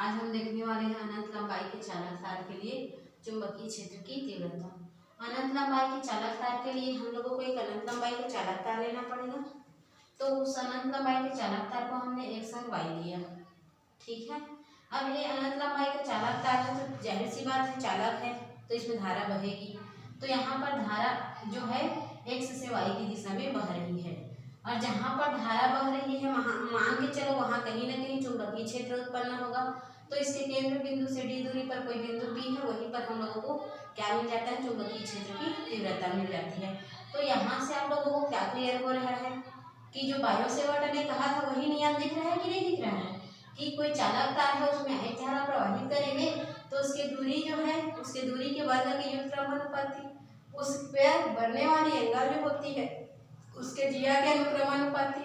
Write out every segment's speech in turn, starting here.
आज हम देखने वाले हैं अनंत लंबाई के चालक तार के लिए चुंबकीय क्षेत्र की तीव्रता। अनंत लंबाई के चालक तार के लिए हम लोगों को एक अनंत लंबाई का चालक तार लेना पड़ेगा। तो उस अनंत लंबाई के चालक तार को हमने एक संग y लिया, ठीक है। अब ये अनंत लंबाई का चालक तार है तो जाहिर सी बात है चालक है तो इसमें धारा बहेगी। तो यहाँ पर धारा जो है x से y की दिशा में बह रही है और जहाँ पर धारा बह रही है मान के चलो वहाँ कहीं ना कहीं चुंबकीय क्षेत्र उत्पन्न होगा। तो इसके केंद्र बिंदु से d दूरी पर कोई बिंदु P है, वहीं पर हम लोगों को क्या मिल जाता है, चुंबकीय क्षेत्र की तीव्रता मिल जाती है। तो यहाँ से आप लोगों को क्या क्लियर हो रहा है कि जो बायो सेवर्ट ने कहा था वही नियम दिख रहा है कि नहीं दिख रहा है कि कोई चालक तार है उसमें एक धारा प्रवाहित करेंगे तो उसकी दूरी जो है उसके दूरी के वर्ग के व्युत्क्रमानुपाती, उस पर बढ़ने वाली एंगल जो होती है उसके जिया के अनुक्रमानुपाती,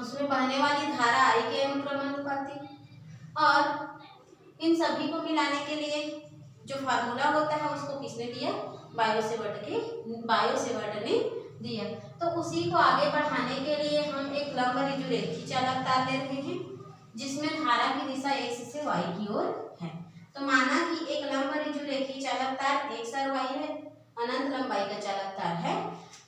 उसमें बहने वाली धारा आई के अनुक्रमानुपाती, और इन सभी को मिलाने के लिए जो फार्मूला होता है उसको किसने दिया, बायो सेवर्ट ने दिया। तो उसी को आगे बढ़ाने के लिए हम एक लंब ऋजुरेखीय चालक तार ले रहे हैं जिसमें धारा की दिशा x से y की ओर है। तो माना कि एक लंब ऋजुरेखीय चालक तार x और y है, अनंत लंबाई का चालक तार है।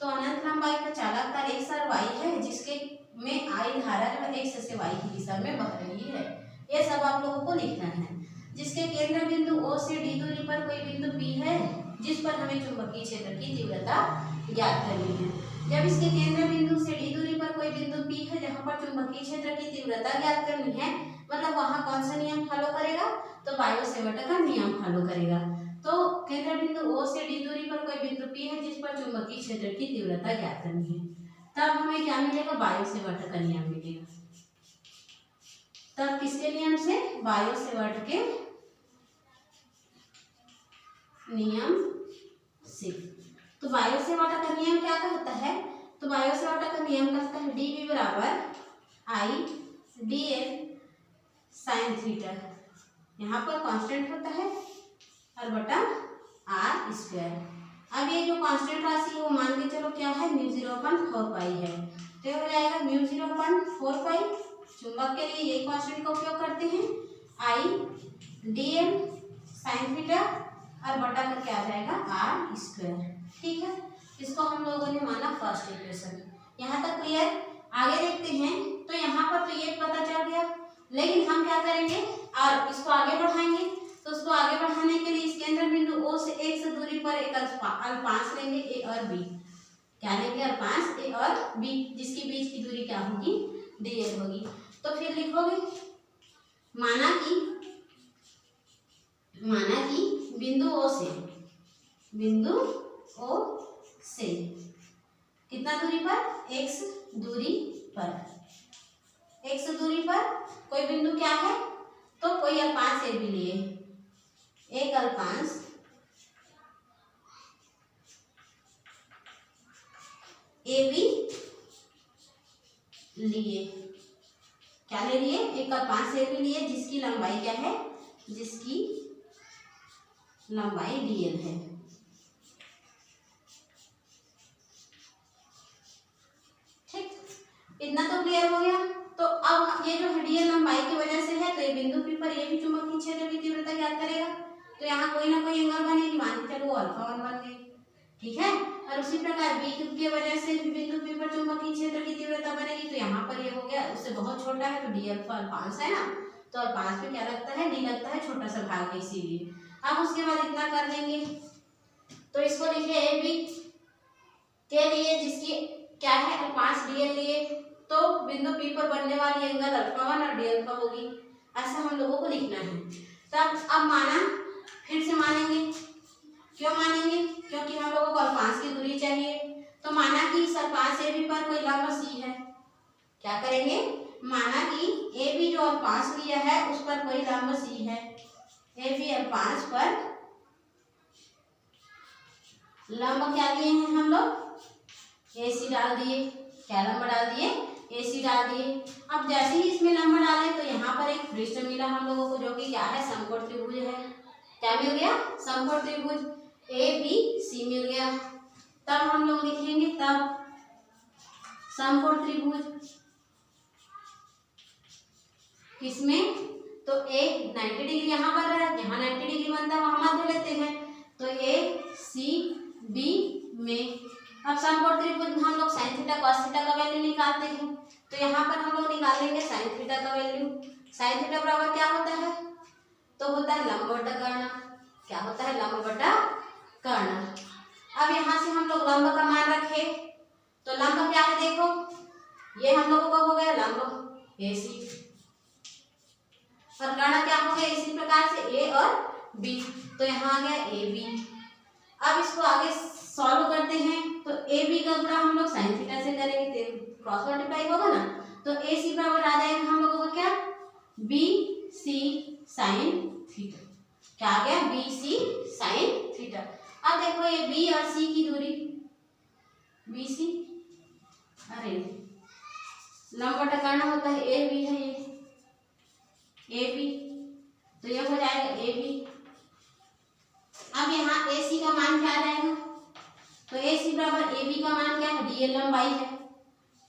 तो अनंत लंबाई का चालक तार x और y है जिसके में आई धारा जो x से y की दिशा में बह रही है। ये सब आप लोगों को लिखना है। जिसके केंद्र बिंदु O से d दूरी पर कोई बिंदु P है जिस पर हमें चुंबकीय क्षेत्र की तीव्रता ज्ञात करनी है। जब इसके केंद्र बिंदु से d दूरी पर कोई बिंदु P है जहाँ पर चुंबकीय क्षेत्र की तीव्रता ज्ञात करनी है, मतलब वहाँ कौन सा नियम फॉलो करेगा, तो बायो सेवर्ट का नियम फॉलो करेगा। तो केंद्र बिंदु O से d दूरी पर कोई बिंदु P है जिस पर चुंबकीय क्षेत्र की तीव्रता ज्ञात करनी है, तब हमें क्या मिलेगा, बायो सेवर्ट का नियम मिलेगा। तब किसके नियम से, बायो सेवर्ट के नियम से। तो बायो सेवर्ट का नियम क्या कहता है, तो बायो सेवर्ट का नियम कहता है dV बराबर I dl साइन थीटा, यहाँ पर कांस्टेंट होता है और बटा r स्क्वायर। अब ये जो कांस्टेंट राशि है वो मान के चलो क्या है, μ0/4 पाई है, तो हो जाएगा μ0/4 पाई। चुंबक के लिए यही कांस्टेंट का उपयोग करते हैं, I dl साइन थीटा और बटा करके आ जाएगा r स्क्वायर, ठीक है। इसको हम लोगों ने माना फर्स्ट इक्वेशन। यहाँ तक क्लियर। आगे देखते हैं। तो यहाँ पर तो ये पता चल गया, लेकिन हम क्या करेंगे और इसको आगे बढ़ाएंगे। तो उसको आगे बढ़ाने के लिए इस केंद्र बिंदु O से x दूरी पर एक अल्पांश लेंगे a और b। क्या लेंगे, अल्पांश a और b, जिसकी बीच की दूरी क्या होगी, dl होगी। तो फिर लिखोगे माना कि बिंदु O से कितना दूरी पर, x दूरी पर कोई बिंदु क्या है, तो कोई अल्पांश ए बी लिए, एक अल्पांश ए बी लिए। क्या ले लिए, एक अल्पांश ए बी लिए जिसकी लंबाई क्या है, जिसकी लंबाई dl है। ठीक, इतना तो क्लियर हो गया। तो अब ये जो है dl लंबाई की वजह से है तो ये बिंदु P पर ये भी चुंबकीय क्षेत्र की तीव्रता ज्ञात करेगा। तो यहाँ कोई ना कोई एंगल बनेगी, मान के चलो अल्फा 1 बन गई, ठीक है। और उसी प्रकार B की वजह से भी बिंदु P पर चुंबकीय क्षेत्र की तीव्रता बनेगी। तो यहाँ पर ये हो गया, उससे बहुत छोटा है तो d अल्फा अल्पांश है ना, तो अल्पांश में क्या लगता है, d लगता है, छोटा सा भाग है इसीलिए। अब उसके बाद इतना कर देंगे तो इसको लिखिए ए बी के लिए जिसकी क्या है, अल्पांश dl लिए, तो बिंदु P पर बनने वाली एंगल अल्फा 1 और d अल्फा होगी। ऐसा हम लोगों को लिखना है। तब अब माना, फिर से मानेंगे, क्यों मानेंगे, क्योंकि हम लोगों को अल्पांश की दूरी चाहिए। तो माना कि इस अल्पांश ए बी पर कोई लंब C है, क्या करेंगे, माना कि ए बी जो अल्पांश लिया है उस पर कोई लंब C है, ए बी अल्पांश पर लंब क्या लिए हैं हम लोग, AC डाल दिए। क्या लंब डाल दिए, AC डाल दिए। अब जैसे ही इसमें लंब डाले तो यहाँ पर एक पृष्ठ मिला हम लोगों को जो कि क्या है, समकोण त्रिभुज है। क्या मिल गया, समकोण त्रिभुज ABC मिल गया। तब हम लोग लिखेंगे, तब समकोण त्रिभुज किसमें, तो एक 90 डिग्री यहाँ बन रहा है, जहाँ 90 डिग्री बनता है वहाँ मध्य लेते हैं, तो ए सी बी में। अब समकोण त्रिभुज हम लोग साइन थीटा कॉस थीटा का वैल्यू निकालते हैं, तो यहाँ पर हम लोग निकालेंगे साइन थीटा का वैल्यू। साइन थीटा बराबर क्या होता है, तो होता है लंब बटा कर्ण। क्या होता है, लंब बटा कर्ण। अब यहाँ से हम लोग लंब का मान रखे, तो लंब क्या है देखो, ये हम लोगों का हो गया लंब AC, और कर्ण क्या हो गया इसी प्रकार से A और B, तो यहाँ आ गया AB। अब इसको आगे सॉल्व करते हैं, तो AB का गुणा हम लोग साइन थीटा से करेंगे, क्रॉस मल्टीप्लाई होगा ना, तो AC बराबर आ जाएगा हम लोगों का क्या, BC साइन थीटा। क्या आ गया, BC साइन थीटा। अब देखो ये B और C की दूरी, BC, अरे लंब बटा कर्ण होता है, AB है ये AB, तो ये हो जाएगा AB। अब यहाँ AC का मान क्या आ जाएगा, तो AC बराबर AB का मान क्या है, DL लंबाई है,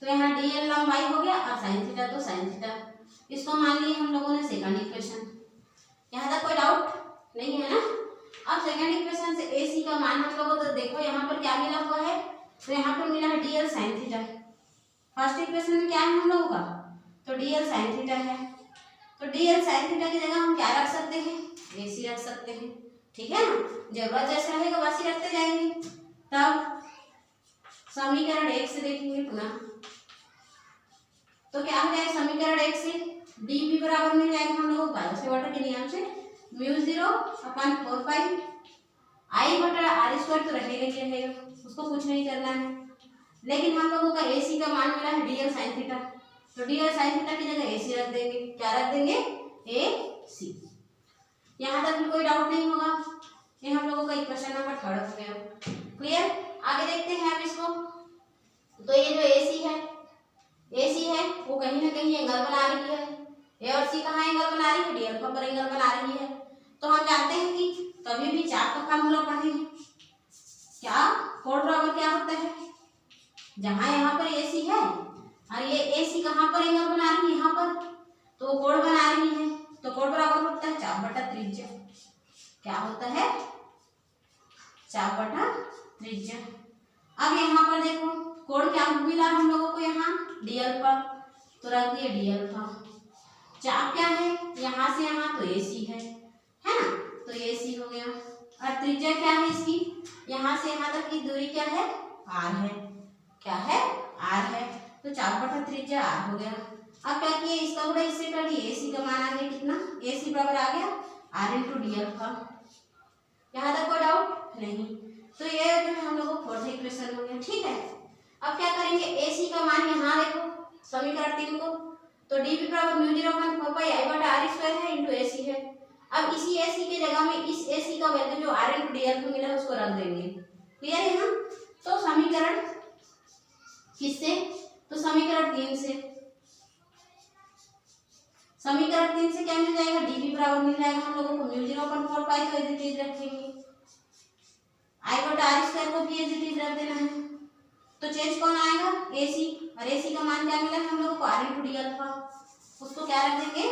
तो यहाँ DL लंबाई हो गया, और साइन थीटा तो साइन थीटा। इसको मान लिए हम लोगों ने सेकंड इक्वेशन। यहाँ तक कोई डाउट नहीं है ना। अब सेकंड इक्वेशन से AC का मान हम लोगों को देखो यहाँ पर क्या मिला हुआ है, तो यहाँ पर मिला है DL sine theta. First equation में क्या है हम लोगों का, तो DL साइन थीटा है, तो DL साइन थीटा की जगह हम क्या रख सकते हैं, AC रख सकते हैं, ठीक है ना। जरूरत जैसा रहेगा वैसे रखते जाएंगे। तब समीकरण 1 से देखेंगे पुनः, तो क्या हो जाएगा समीकरण 1 से, dP बराबर मिल जाएगा हम लोगों को गाउस के वाटर के नियम से, μ0/4 पाई I बटा R स्क्वायर, तो रहेगा ही रहेगा, उसको कुछ नहीं करना है। लेकिन हम लोगों का AC का मान मिला है DL साइन थीटा, तो DL साइन थीटा की जगह AC रख देंगे। क्या रख देंगे, AC। यहाँ तक भी कोई डाउट नहीं होगा। ये हम लोगों का इक्वेशन नंबर 3 हो गया, क्लियर। आगे देखते हैं अब इसको, तो ये जो AC है वो कहीं ना कहीं एंगल बना रही है, A और C कहाँ एंगल बना रही है, D अल्फा पर एंगल बना रही है। तो हम जानते हैं कि कभी भी चाप का फार्मूला पढ़े हैं, क्या कोण बराबर क्या होता है, जहाँ यहाँ पर AC है और ये AC कहाँ पर एंगल बना रही है, यहाँ पर, तो वो कोण बना रही है, तो कोण बराबर होता है चाप बटा त्रिज्या। क्या होता है, चाप बटा त्रिज्या। अब यहाँ पर देखो कोण क्या मिला हम लोगों को, यहाँ D अल्फा, तो रख दिए D अल्फा। चाप क्या है, यहाँ से यहाँ तो AC है ना, तो AC हो गया। और त्रिज्या क्या है इसकी, यहाँ से यहाँ तक की दूरी क्या है, R है। क्या है, R है, तो चाप बटा त्रिज्या R हो गया। अब क्या किए, इसका गुणा इससे कर दिए, AC का मान आ गया कितना, AC बराबर आ गया R इंटू D अल्फा। यहाँ तक कोई डाउट नहीं। तो ये जो है हम लोगों को फोर्थ इक्वेशन हो गया, ठीक है। अब क्या करेंगे, AC का मान यहाँ देखो समीकरण 3 को, तो dP बराबर μ0/4 पाई I बटा R स्क्वायर है इंटू AC है। अब इसी AC की जगह में इस AC का वैल्यू जो R इंटू D अल्फा मिला है उसको रख देंगे, क्लियर है यहाँ। तो समीकरण किससे, तो समीकरण 3 से, समीकरण 3 से क्या मिल जाएगा, dP बराबर मिल जाएगा हम लोगों को μ0/4 पाई, तो एज इट इज रखेंगे, I बटा R स्क्वायर को भी एज इट इज रख देना है। तो चेंज कौन आएगा, AC, और AC का मान क्या मिला है हम लोगों को, R इंटू D अल्फा, उसको क्या रख देंगे,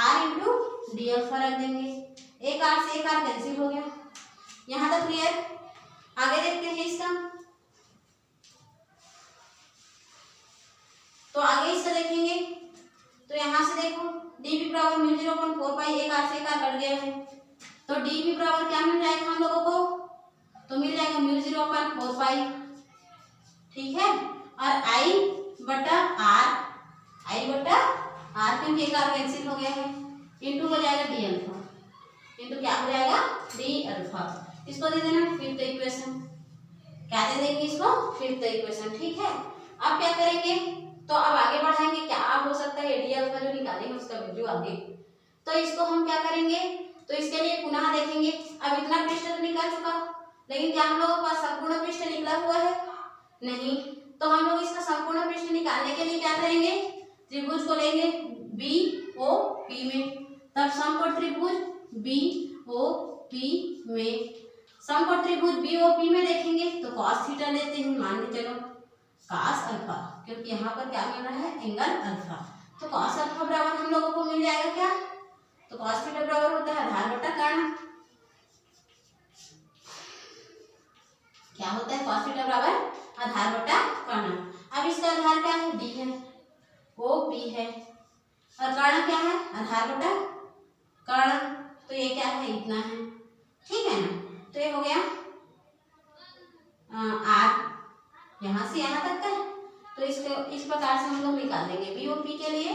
R इंटू D अल्फा रख देंगे। एक R से एक R कैंसिल हो गया। यहाँ तक क्लियर। आगे देखते हैं इसका, तो आगे इसका देखेंगे, तो यहाँ से देखो dP बराबर μ0/4 पाई, एक R से एक R कट गया है, तो dP बराबर क्या मिल जाएगा हम लोगों को, तो मिल जाएगा μ0/4 पाई, ठीक है। और I बटा R क्योंकि एक R कैंसिल हो गया है, इंटू हो जाएगा D अल्फा, इंटू क्या हो जाएगा D अल्फा। इसको दे देना फिफ्थ इक्वेशन, क्या दे देंगे इसको, फिफ्थ इक्वेशन, ठीक है। अब क्या करेंगे, तो अब आगे बढ़ाएंगे, क्या हो सकता है D अल्फा जो निकालेंगे उसका वैल्यू आगे, तो इसको हम क्या करेंगे, तो इसके लिए पुनः देखेंगे। अब इतना पृष्ठ तो निकल चुका, लेकिन क्या हम लोगों के पास संपूर्ण पृष्ठ निकला हुआ है, नहीं। तो हम लोग इसका संपूर्ण पृष्ठ निकालने के लिए क्या करेंगे, त्रिभुज को लेंगे BOP में, तब समकोण त्रिभुज BOP में, समकोण त्रिभुज BOP में देखेंगे तो cos थीटा लेते हैं, मान के चलो cos अल्फा, क्योंकि यहाँ पर क्या मिल रहा है, एंगल अल्फा, तो cos अल्फा बराबर हम लोगों को मिल जाएगा क्या, तो cos थीटा बराबर होता है आधार बटा कर्ण। क्या होता है? cos थीटा बराबर आधार बटा कर्ण। अब इसका आधार क्या है? d है, वो p है, और कर्ण क्या है? आधार बटा कर्ण, तो ये क्या है? इतना है, ठीक है ना। तो ये हो गया r, यहाँ से यहाँ तक का। तो इसको इस प्रकार से हम लोग निकाल देंगे बी और पी के लिए।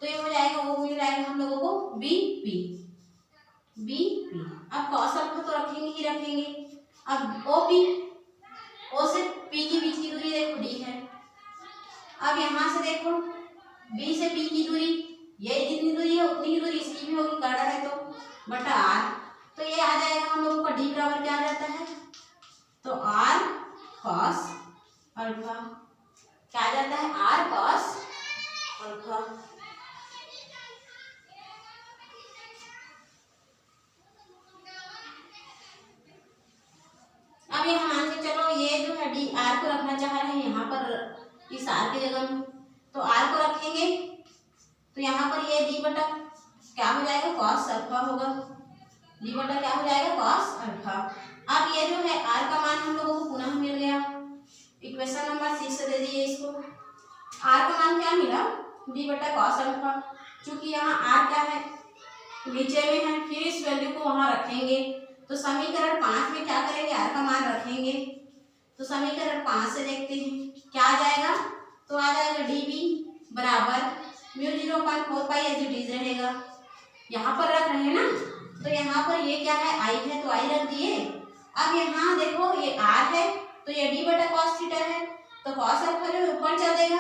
तो ये हो जाएगा, वो मिल जाएगा हम लोगों को बी पी, बी पी। अब cos अल्फा तो रखेंगे ही रखेंगे। अब ओ पी, ओ से पी के बीच की दूरी देखो डी है। अब यहाँ से देखो बी से पी की दूरी, ये जितनी दूरी है उतनी ही दूरी इसकी भी होगी, कर्ण है तो बटा आर। तो ये आ जाएगा हम लोगों का डी बराबर क्या आ जाता है? तो आर कॉस अल्फा, क्या आ जाता है? R cos alpha. अब यहाँ मान के चलो ये जो है डी आर को रखना चाह रहे हैं यहाँ पर इस आर की जगह में, तो आर को रखेंगे तो यहाँ पर ये डी बटा क्या हो जाएगा? कॉस अल्फा होगा। डी बटा क्या हो जाएगा? Cos alpha. अब ये जो है आर का मान हम लोगों को पुनः मिल गया, इक्वेशन नंबर 6 से दे दिए इसको। आर का मान क्या मिला? डी बटा कॉस अल्फा। चूंकि यहाँ आर क्या है? नीचे में है, फिर इस वैल्यू को वहां रखेंगे। तो समीकरण 5 में क्या करेंगे? आर का मान रखेंगे। तो समीकरण 5 से देखते हैं क्या आ जाएगा। तो आ जाएगा डी बी बराबर mu 0.4 pi as it is रहेगा। यहाँ पर रख रहे हैं ना, तो यहाँ पर ये क्या है? आई है, तो आई रख दिए। अब यहाँ देखो ये आर है, तो ये डी बटा कॉस थीटा है, तो कॉस अल्फा जो ऊपर चलेगा,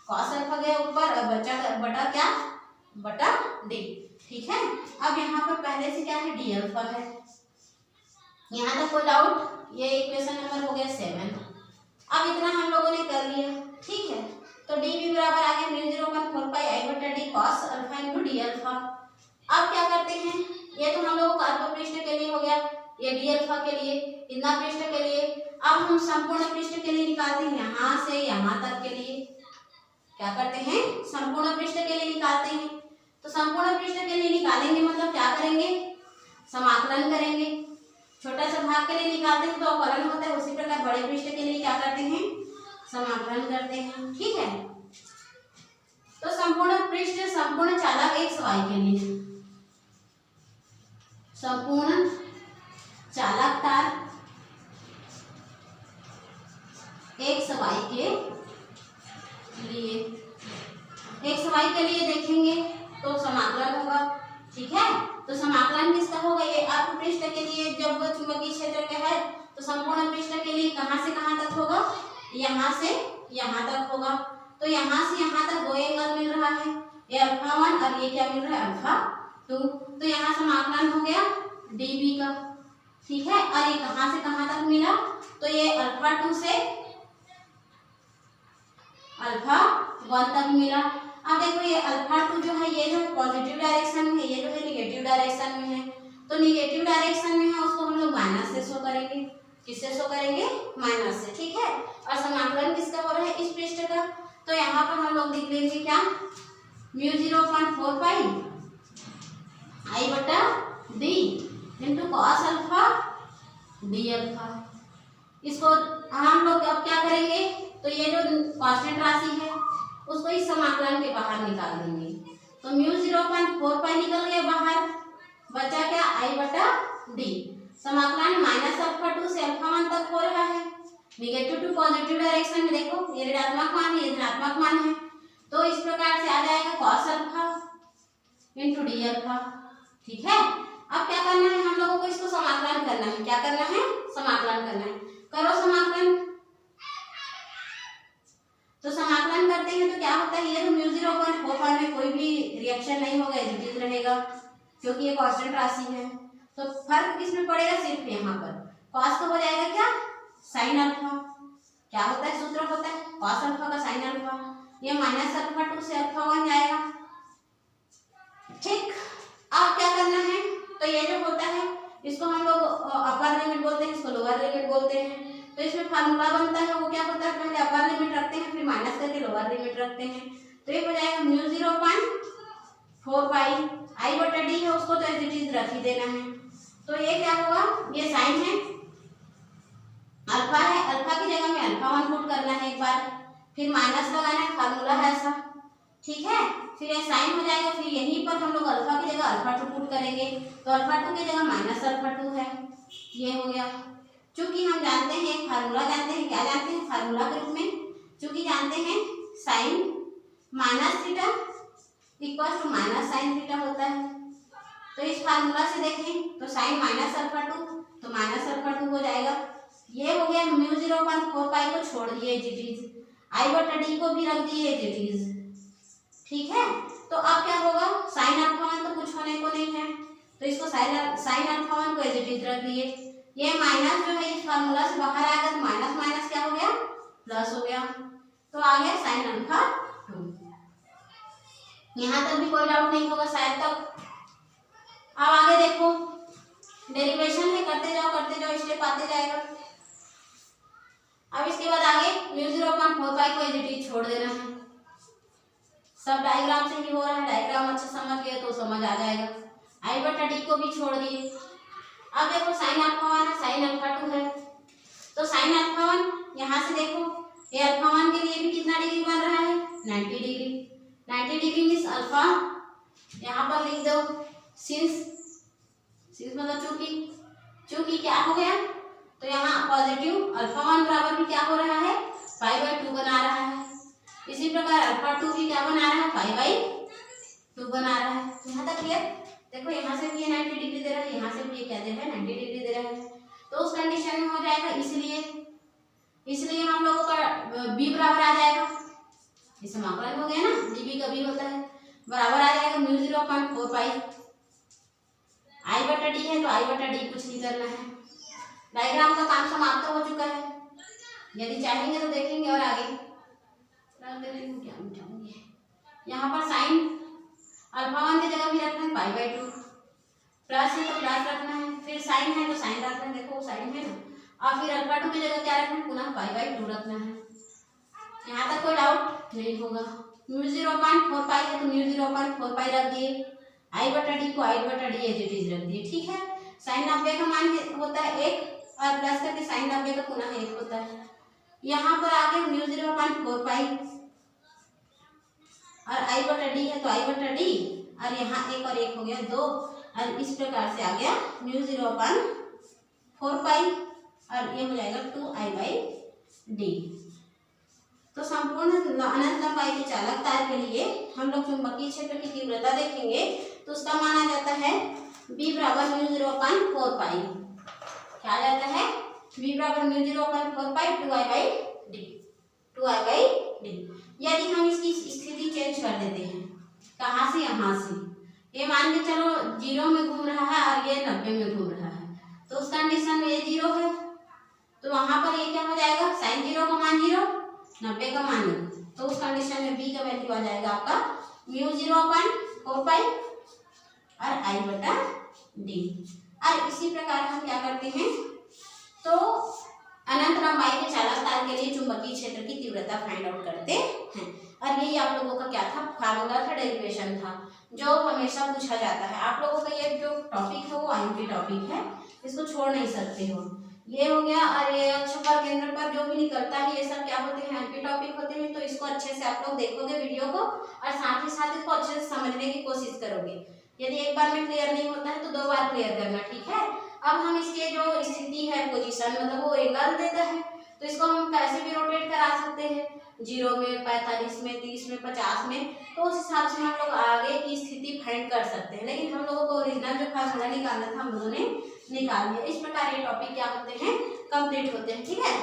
कॉस अल्फा गया ऊपर, और बचा बटा क्या? बटा डी, ठीक है। अब यहाँ पर पहले से क्या है? डी अल्फा है। यहाँ तक कोई डाउट? ये इक्वेशन नंबर हो गया 7। अब इतना हम लोगों ने कर लिया, ठीक है। तो डी बी बराबर आ गया म्यू 0.4 पाई आई बटा D cos alpha into D alpha. अब क्या करते हैं? ये तो हम लोगों को अल्फा पृष्ठ के लिए हो गया, ये डी अल्फा के लिए, इतना पृष्ठ के लिए। अब हम संपूर्ण पृष्ठ के लिए निकालते हैं, यहाँ से यहाँ तक के लिए क्या करते हैं? संपूर्ण पृष्ठ के लिए निकालते हैं। तो संपूर्ण पृष्ठ के लिए निकालेंगे मतलब क्या करेंगे? समाकलन करेंगे। छोटा सा भाग के लिए निकालते हैं तो अवकलन होता है, उसी प्रकार बड़े पृष्ठ के लिए क्या करते हैं? समाकलन करते हैं, ठीक है। तो संपूर्ण पृष्ठ संपूर्ण चालक एक्स वाई के लिए, संपूर्ण चालक तार एक्स वाई के लिए, एक्स वाई के लिए देखेंगे तो समाकलन होगा, ठीक है। तो समाकलन किसका होगा? ये अर्ध पृष्ठ के लिए जब चुंबकीय क्षेत्र के है तो संपूर्ण पृष्ठ के लिए कहां से कहां तक होगा? यहाँ से यहाँ तक होगा। तो यहाँ से यहाँ तक दो एंगल मिल रहा है, ये अल्फा 1 और ये क्या मिल रहा है? अल्फा 2। तो यहाँ समाकलन हो गया डीबी का, ठीक है। और ये कहां से कहां तक मिला? तो ये अल्फा 2 से अल्फा 1 तक मिला। अब देखो ये अल्फा 2 जो है, ये जो पॉजिटिव डायरेक्शन में है, ये जो है निगेटिव डायरेक्शन में है। तो निगेटिव डायरेक्शन में है उसको हम लोग माइनस से शो करेंगे। किससे शो करेंगे? माइनस से, ठीक है। और समाकलन किसका हो रहा है? इस पृष्ठ का। तो यहाँ पर हम लोग लिख लेंगे क्या? म्यू 0.4 पाई आई बटा D into cos alpha D alpha. इसको हम लोग अब क्या करेंगे? तो ये जो कांस्टेंट राशि है उसको इस समाकलन के बाहर निकाल देंगे। तो म्यू 0.4 पाई निकल गया बाहर, बचा क्या? आई बटा डी। समाकलन माइनस अल्फा 2 से अल्फा 1 तक हो रहा है, निगेटिव टू पॉजिटिव डायरेक्शन में। देखो ये ऋणात्मक मान है, ये धनात्मक मान है, तो इस प्रकार से आ जाएगा cos alpha into D alpha, ठीक है। अब क्या करना है? हम लोगों को इसको समाकलन करना है। क्या करना है? समाकलन करना है। करो समाकलन। तो समाकलन करते हैं तो क्या होता है? ये तो म्यू 0.4 में कोई भी रिएक्शन नहीं होगा, एज रहेगा, क्योंकि ये कांस्टेंट राशि है। तो फर्क किसमें पड़ेगा? सिर्फ यहाँ पर कॉस का हो जाएगा क्या? Sine alpha. क्या होता है? सूत्र होता है कॉस अल्फा का साइन अल्फा। ये माइनस अल्फा 2 से अल्फा 1 जाएगा, ठीक। अब क्या करना है? तो ये जो होता है इसको हम लोग अपर लिमिट बोलते हैं, इसको लोअर लिमिट बोलते हैं। तो इसमें फार्मूला बनता है, वो क्या होता है? पहले अपर लिमिट रखते हैं, फिर माइनस करके लोअर लिमिट रखते हैं। तो ये हो जाएगा म्यू 0.4 पाई आई बटा डी है उसको तो एज इट इज रख ही देना है। तो ये क्या होगा, ये साइन है, अल्फा है, अल्फा की जगह में अल्फा 1 पुट करना है एक बार, फिर माइनस लगाना है, फार्मूला है ऐसा, ठीक है। फिर ये साइन हो जाएगा, फिर यहीं पर हम लोग अल्फा की जगह अल्फा 2 पुट करेंगे, तो अल्फा 2 की जगह माइनस अल्फा 2 है, ये हो गया। चूंकि हम जानते हैं एक फार्मूला जानते हैं, क्या जानते हैं फार्मूला के रूप में, चूंकि जानते हैं sine minus theta equal to minus sine theta होता है, तो इस फार्मूला से देखें तो साइन माइनस अल्फा 2 तो माइनस अल्फा 2 हो जाएगा। ये हो गया म्यू 0.4 पाई को छोड़ दिए एज इट इज, आई बटा डी को भी रख दिए एज इट इज, ठीक है। तो अब क्या होगा, साइन अल्फा 1 तो कुछ होने को नहीं है, तो इसको साइन अल्फा 1 को एज इट इज रख दिए। ये माइनस जो है इस फार्मूला से बाहर आएगा, तो माइनस माइनस क्या हो गया, प्लस हो गया, तो आ गया साइन अल्फा 2। यहाँ तक भी कोई डाउट नहीं होगा शायद तक। अब आगे देखो, डेरिवेशन है, करते जाओ स्टेप आते जाएगा। अब इसके बाद आगे म्यू 0.4 पाई को एज इट इज छोड़ देना है, सब डायग्राम से ही हो रहा है, डायग्राम अच्छे समझ गए तो समझ आ जाएगा। आई बटा डी को भी छोड़ दिए। अब देखो साइन अल्फा 1 है, साइन अल्फा 2 है, तो साइन अल्फा 1 यहाँ से देखो, ये अल्फा 1 के लिए भी कितना डिग्री बन रहा है, 90 डिग्री। 90 डिग्री मीन्स अल्फा यहाँ पर लिख दो, सिंस मतलब चूंकि क्या हो गया, तो यहाँ पॉजिटिव अल्फा 1 बराबर भी क्या हो रहा है, पाई बाई 2 बना रहा है। इसी प्रकार अल्फा 2 भी क्या बना रहा है, पाई बाई 2 बना रहा है। यहाँ तक क्लियर। देखो यहाँ से भी ये 90 डिग्री दे रहा है, यहाँ से भी ये क्या दे रहा है, 90 डिग्री दे रहा है, तो उस कंडीशन में हो जाएगा, इसलिए हम लोगों का बी बराबर आ जाएगा, इस समाकलन हो गया ना, डीबी का बी होता है, बराबर आ जाएगा म्यू 0.4 पाई, आई बटा डी है तो आई बटा डी कुछ नहीं करना है। डायग्राम का काम समाप्त हो चुका है, यदि चाहेंगे तो देखेंगे और आगे यहाँ पर साइन अल्फा 1 की जगह भी रखना है पाई बाई 2, प्लस है तो प्लस रखना है, फिर साइन है तो साइन रखना है, देखो साइन है ना, और फिर अल्फा 2 की जगह क्या रखना है, पुनः पाई बाई 2 रखना है। यहाँ तक कोई डाउट नहीं होगा। म्यू 0.4 पाई है तो म्यू 0.4 पाई रख दिए, आई बटा डी को आई बटा डी एज इट इज रख दिए, ठीक है। साइन 90 का मान होता है 1 और प्लस करके साइन 90 का पुनः 1 होता है। यहाँ पर आगे म्यू 0.4 पाई और आई बटा डी है तो आई बटा डी, और यहाँ 1 और 1 हो गया 2, और इस प्रकार से आ गया म्यू 0.4 पाई और ये हो जाएगा 2 आई बाई डी। तो संपूर्ण अनंत लंबाई के चालक तार के लिए हम लोग चुंबकीय क्षेत्र की तीव्रता देखेंगे, तो उसका माना जाता है B बराबर म्यू 0.4 पाई, क्या जाता है, B बराबर mu 0.4 pi 2I by D. यदि हम इसकी स्थिति चेंज कर देते हैं, कहाँ से, यहाँ से, ये मान के चलो 0 में घूम रहा है और ये 90 में घूम रहा है, तो उस कंडीशन में ये 0 है, तो वहां पर ये क्या हो जाएगा, साइन 0 का मान 0, 90 का मान 1, तो उस कंडीशन में बी का वैल्यू आ जाएगा आपका म्यू 0.4 पाई और आई बटा डी। और इसी प्रकार हम क्या करते हैं, तो अनंत लंबाई के चालक तार के लिए चुंबकीय क्षेत्र की तीव्रता फाइंड आउट करते हैं। और यही आप लोगों का क्या था, फार्मूला था, डेरिवेशन था, जो हमेशा पूछा जाता है। आप लोगों का ये जो टॉपिक है वो आईएमपी टॉपिक है, इसको छोड़ नहीं सकते हो। ये हो गया, और ये अक्षर केंद्र पर जो भी निकलता है ये सब क्या होते हैं, आईएमपी टॉपिक होते हैं। तो इसको अच्छे से आप लोग देखोगे वीडियो को, और साथ ही साथ इसको अच्छे से समझने की कोशिश करोगे। यदि एक बार में क्लियर नहीं होता है तो 2 बार क्लियर करना, ठीक है। अब हम इसके जो स्थिति है, पोजीशन मतलब वो एंगल देता है, तो इसको हम कैसे भी रोटेट करा सकते हैं, 0 में, 45 में, 30 में, 50 में, तो उस हिसाब से हम लोग आगे की स्थिति फाइंड कर सकते हैं। लेकिन हम लोगों को ओरिजिनल जो फार्मूला निकालना था हम लोगों ने निकाल दिया। इस प्रकार ये टॉपिक क्या होते हैं, कंप्लीट होते हैं, ठीक है।